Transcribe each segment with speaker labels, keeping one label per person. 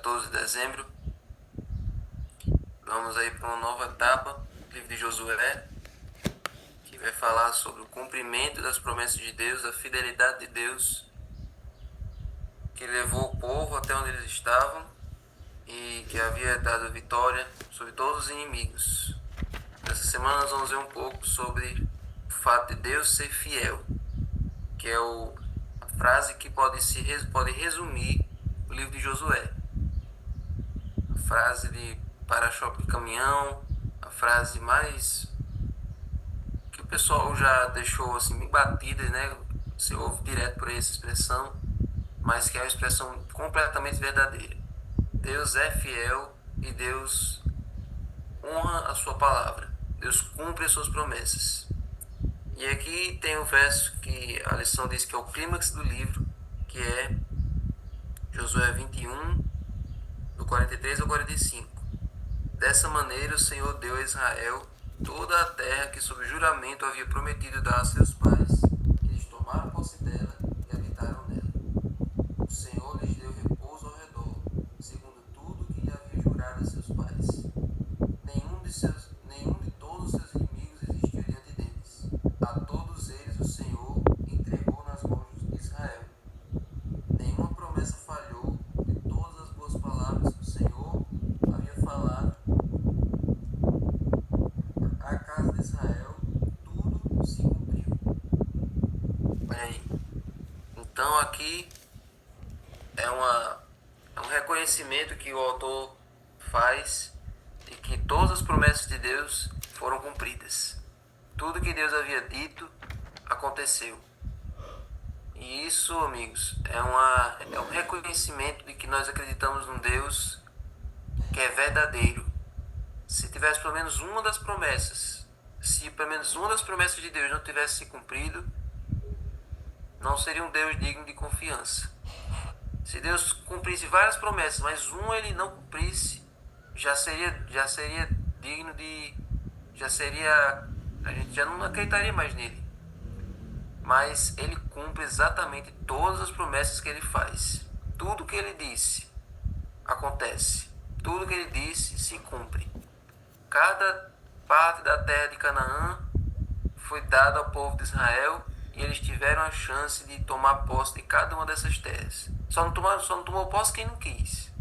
Speaker 1: 14 de dezembro. Vamos aí para uma nova etapa do livro de Josué, que vai falar sobre o cumprimento das promessas de Deus, a fidelidade de Deus, que levou o povo até onde eles estavam e que havia dado vitória sobre todos os inimigos. Nessa semana nós vamos ver um pouco sobre o fato de Deus ser fiel, que é a frase que pode resumir o livro de Josué. A frase de para-choque de caminhão, a frase mais que o pessoal já deixou assim bem batida, né? Você ouve direto por aí essa expressão, mas que é uma expressão completamente verdadeira. Deus é fiel e Deus honra a sua palavra. Deus cumpre as suas promessas. E aqui tem o verso que a lição diz que é o clímax do livro, que é Josué 21, do 43 ao 45. Dessa maneira o Senhor deu a Israel toda a terra que sob juramento havia prometido dar a seus pais. Eles tomaram posse dela e habitaram nela. O Senhor lhes deu repouso ao redor, segundo tudo que lhe havia jurado a seus pais. Nenhum de todos os seus inimigos existiu diante deles. A todos eles o Senhor entregou nas mãos de Israel. Nenhuma promessa falhou de todas as boas palavras que o Senhor havia falado à casa de Israel, tudo se cumpriu. Olha aí. Então aqui é, é um reconhecimento que o autor faz de que todas as promessas de Deus foram cumpridas. Tudo que Deus havia dito aconteceu. E isso, amigos, é um reconhecimento de que nós acreditamos num Deus que é verdadeiro. Se tivesse pelo menos uma das promessas, se pelo menos uma das promessas de Deus não tivesse se cumprido, não seria um Deus digno de confiança. Se Deus cumprisse várias promessas, mas uma ele não cumprisse, já seria digno de, a gente já não acreditaria mais nele. Mas ele cumpre exatamente todas as promessas que ele faz. Tudo que ele disse acontece. Tudo que ele disse se cumpre. Cada parte da terra de Canaã foi dada ao povo de Israel e eles tiveram a chance de tomar posse de cada uma dessas terras. Só não tomou posse quem não quis.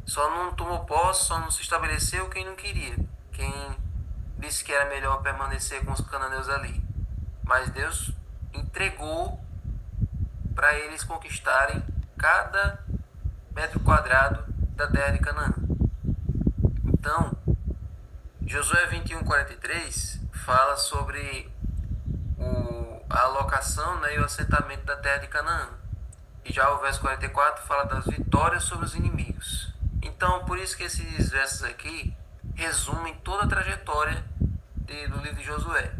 Speaker 1: Só não tomou posse, só não se estabeleceu quem não queria. Quem disse que era melhor permanecer com os cananeus ali. Mas Deus entregou para eles conquistarem cada metro quadrado da terra de Canaã. Então, Josué 21:43 fala sobre a alocação, né, e o assentamento da terra de Canaã. E já o verso 44 fala das vitórias sobre os inimigos. Então, por isso que esses versos aqui resumem toda a trajetória do livro de Josué.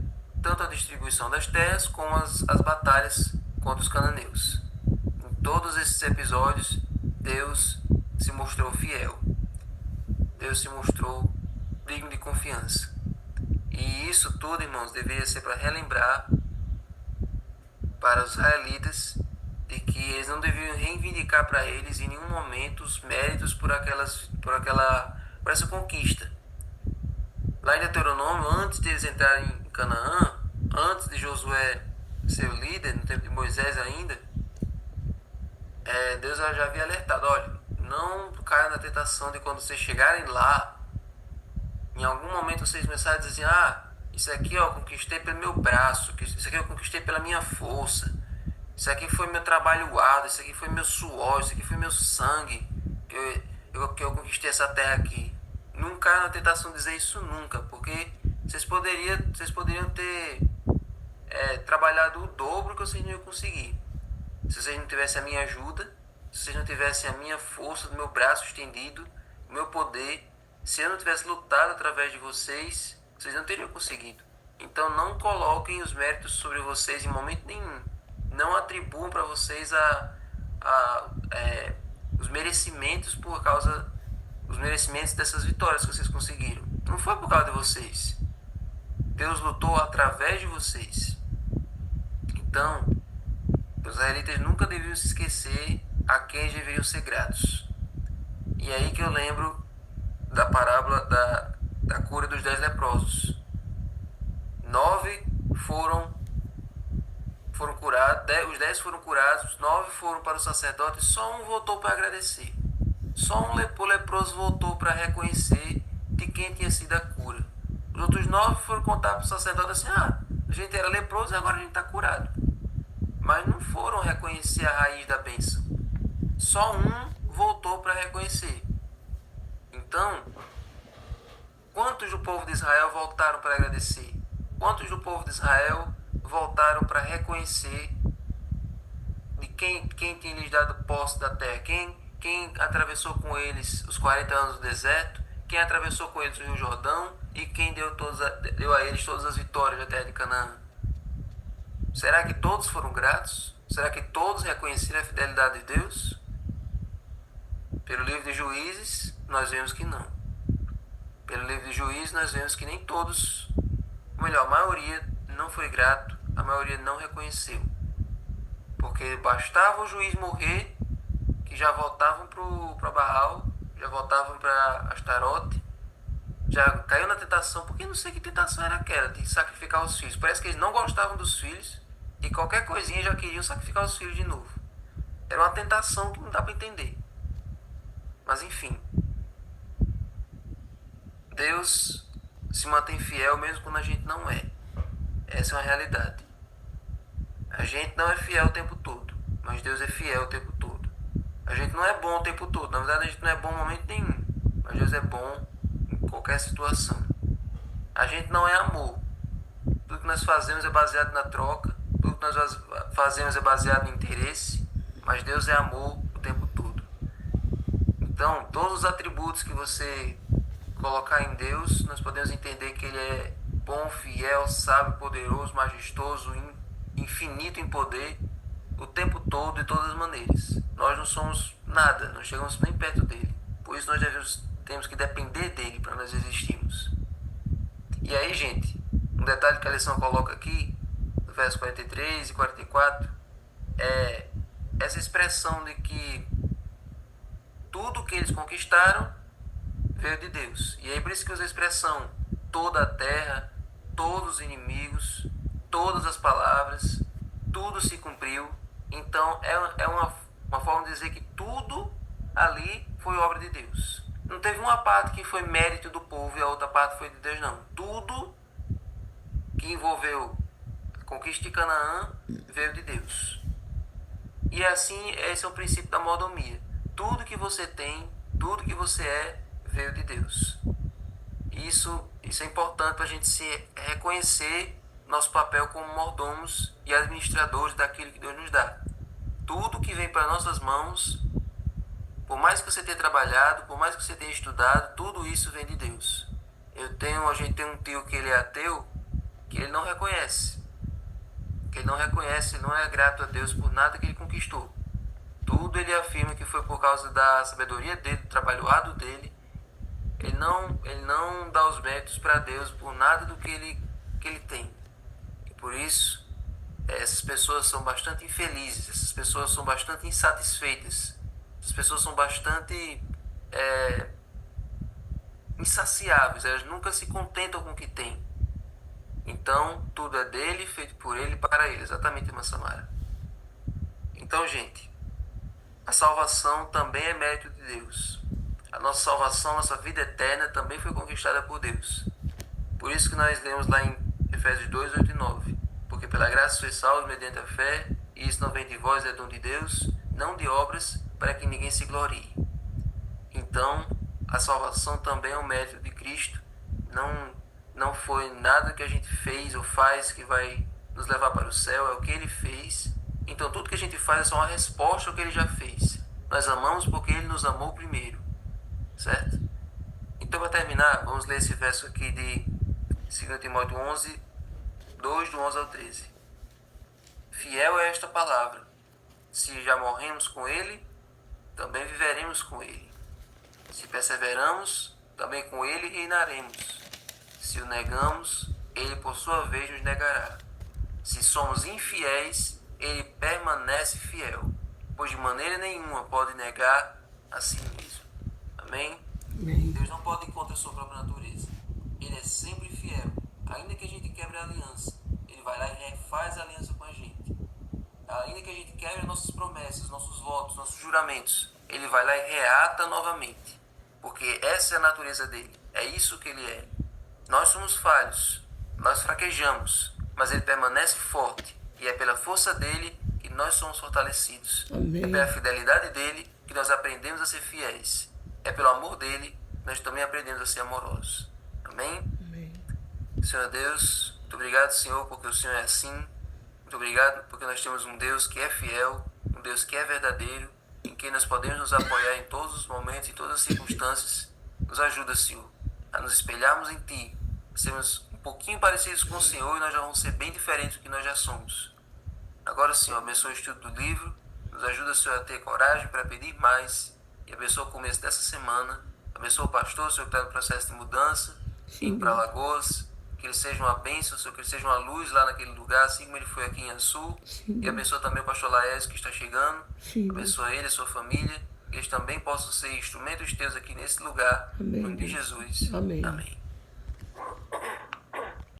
Speaker 1: Tanto a distribuição das terras como as batalhas contra os cananeus. Em todos esses episódios, Deus se mostrou fiel. Deus se mostrou digno de confiança. E isso tudo, irmãos, deveria ser para relembrar para os israelitas de que eles não deveriam reivindicar para eles em nenhum momento os méritos por essa conquista. Lá em Deuteronômio, antes de eles entrarem em Canaã, antes de Josué ser o líder, no tempo de Moisés ainda, Deus já havia alertado: olha, não caia na tentação de quando vocês chegarem lá, em algum momento vocês começarem a dizer assim: isso aqui eu conquistei pelo meu braço, isso aqui eu conquistei pela minha força, isso aqui foi meu trabalho árduo, isso aqui foi meu suor, isso aqui foi meu sangue, que eu conquistei essa terra aqui. Não caia na tentação de dizer isso nunca, porque vocês poderiam ter trabalhado o dobro que vocês não iam conseguir. Se vocês não tivessem a minha ajuda, se vocês não tivessem a minha força, do meu braço estendido, o meu poder, se eu não tivesse lutado através de vocês, vocês não teriam conseguido. Então não coloquem os méritos sobre vocês em momento nenhum. Não atribuam para vocês os merecimentos os merecimentos dessas vitórias que vocês conseguiram. Não foi por causa de vocês. Deus lutou através de vocês. Então, os israelitas nunca deveriam se esquecer a quem deveriam ser gratos. E aí que eu lembro da parábola da cura dos 10 leprosos. 9 foram curados, os 10 foram curados, 9 foram para o sacerdote e só um voltou para agradecer. Só o leproso voltou para reconhecer de quem tinha sido a cura. Os outros 9 foram contar para o sacerdote assim: a gente era leproso e agora a gente está curado. Mas não foram reconhecer a raiz da bênção. Só um voltou para reconhecer. Então, quantos do povo de Israel voltaram para agradecer? Quantos do povo de Israel voltaram para reconhecer de quem tinha lhes dado posse da terra? Quem atravessou com eles os 40 anos do deserto? Quem atravessou com eles o Rio Jordão? E quem deu a eles todas as vitórias da terra de Canaã? Será que todos foram gratos? Será que todos reconheceram a fidelidade de Deus? Pelo livro de Juízes, nós vemos que não. Pelo livro de Juízes, nós vemos que nem todos, ou melhor, a maioria não foi grato, a maioria não reconheceu. Porque bastava o juiz morrer, que já voltavam para Baal, já voltavam para Astarote, já caiu na tentação, porque não sei que tentação era aquela, de sacrificar os filhos. Parece que eles não gostavam dos filhos, e qualquer coisinha já queriam sacrificar os filhos de novo. Era uma tentação que não dá para entender. Mas enfim, Deus se mantém fiel mesmo quando a gente não é. Essa é uma realidade. A gente não é fiel o tempo todo, mas Deus é fiel o tempo todo. A gente não é bom o tempo todo, na verdade a gente não é bom em momento nenhum, mas Deus é bom em qualquer situação. A gente não é amor. Tudo que nós fazemos é baseado na troca, tudo que nós fazemos é baseado no interesse, mas Deus é amor o tempo todo. Então, todos os atributos que você colocar em Deus, nós podemos entender que Ele é bom, fiel, sábio, poderoso, majestoso, infinito em poder, o tempo todo e de todas as maneiras. Nós não somos nada, não chegamos nem perto dele. Por isso nós temos que depender dele para nós existirmos. E aí, gente, um detalhe que a lição coloca aqui, no verso 43 e 44, é essa expressão de que tudo que eles conquistaram veio de Deus. E aí por isso que usa a expressão toda a terra, todos os inimigos, todas as palavras, tudo se cumpriu. Então é uma forma de dizer que tudo ali foi obra de Deus. Não teve uma parte que foi mérito do povo e a outra parte foi de Deus, não. Tudo que envolveu a conquista de Canaã veio de Deus. E assim, esse é o princípio da mordomia. Tudo que você tem, tudo que você é, veio de Deus. Isso é importante para a gente se reconhecer nosso papel como mordomos e administradores daquilo que Deus nos dá. Tudo que vem para nossas mãos, por mais que você tenha trabalhado, por mais que você tenha estudado, tudo isso vem de Deus. A gente tem um tio que ele é ateu, que ele não reconhece. Ele não é grato a Deus por nada que ele conquistou. Tudo ele afirma que foi por causa da sabedoria dele, do trabalho árduo dele. Ele não dá os méritos para Deus por nada do que ele tem. E por isso, essas pessoas são bastante infelizes, essas pessoas são bastante insatisfeitas, essas pessoas são bastante insaciáveis, elas nunca se contentam com o que têm. Então, tudo é dele, feito por ele, para ele, exatamente, irmã Samara. Então, gente, a salvação também é mérito de Deus. A nossa salvação, nossa vida eterna também foi conquistada por Deus. Por isso que nós lemos lá em Efésios 2, 8 e 9. Porque pela graça sois salvos mediante a fé, e isso não vem de vós, é dom de Deus, não de obras, para que ninguém se glorie. Então, a salvação também é um mérito de Cristo. Não foi nada que a gente fez ou faz que vai nos levar para o céu, é o que Ele fez. Então tudo que a gente faz é só uma resposta ao que Ele já fez. Nós amamos porque Ele nos amou primeiro. Certo? Então, para terminar, vamos ler esse verso aqui de 2 Timóteo 11, 2, do 11 ao 13. Fiel é esta palavra. Se já morremos com Ele, também viveremos com Ele. Se perseveramos, também com Ele reinaremos. Se o negamos, Ele por sua vez nos negará. Se somos infiéis, Ele permanece fiel, pois de maneira nenhuma pode negar a si mesmo. Amém?
Speaker 2: Amém.
Speaker 1: Deus não pode ir contra a sua própria natureza. Ele é sempre fiel. Ainda que a gente quebre a aliança, ele vai lá e refaz a aliança com a gente. Ainda que a gente quebre nossas promessas, nossos votos, nossos juramentos, ele vai lá e reata novamente. Porque essa é a natureza dele. É isso que ele é. Nós somos falhos, nós fraquejamos, mas ele permanece forte. E é pela força dele que nós somos fortalecidos.
Speaker 2: Amém.
Speaker 1: É pela fidelidade dele que nós aprendemos a ser fiéis. É pelo amor dele que nós também aprendemos a ser amorosos. Amém?
Speaker 2: Amém.
Speaker 1: Senhor Deus, muito obrigado, Senhor, porque o Senhor é assim. Muito obrigado porque nós temos um Deus que é fiel, um Deus que é verdadeiro, em quem nós podemos nos apoiar em todos os momentos, em todas as circunstâncias. Nos ajuda, Senhor, a nos espelharmos em Ti, sermos um pouquinho parecidos com o Senhor e nós já vamos ser bem diferentes do que nós já somos. Agora, Senhor, abençoa o estudo do livro, nos ajuda, Senhor, a ter coragem para pedir mais e abençoa o começo dessa semana. Abençoa o pastor, Senhor, que está no processo de mudança, indo para Alagoas. Que ele seja uma bênção, Senhor, que ele seja uma luz lá naquele lugar, assim como ele foi aqui em Açu. E abençoa também o pastor Laércio que está chegando. Abençoa ele, a sua família. Que eles também possam ser instrumentos teus aqui nesse lugar. Em nome de Jesus.
Speaker 2: Amém.
Speaker 1: Amém.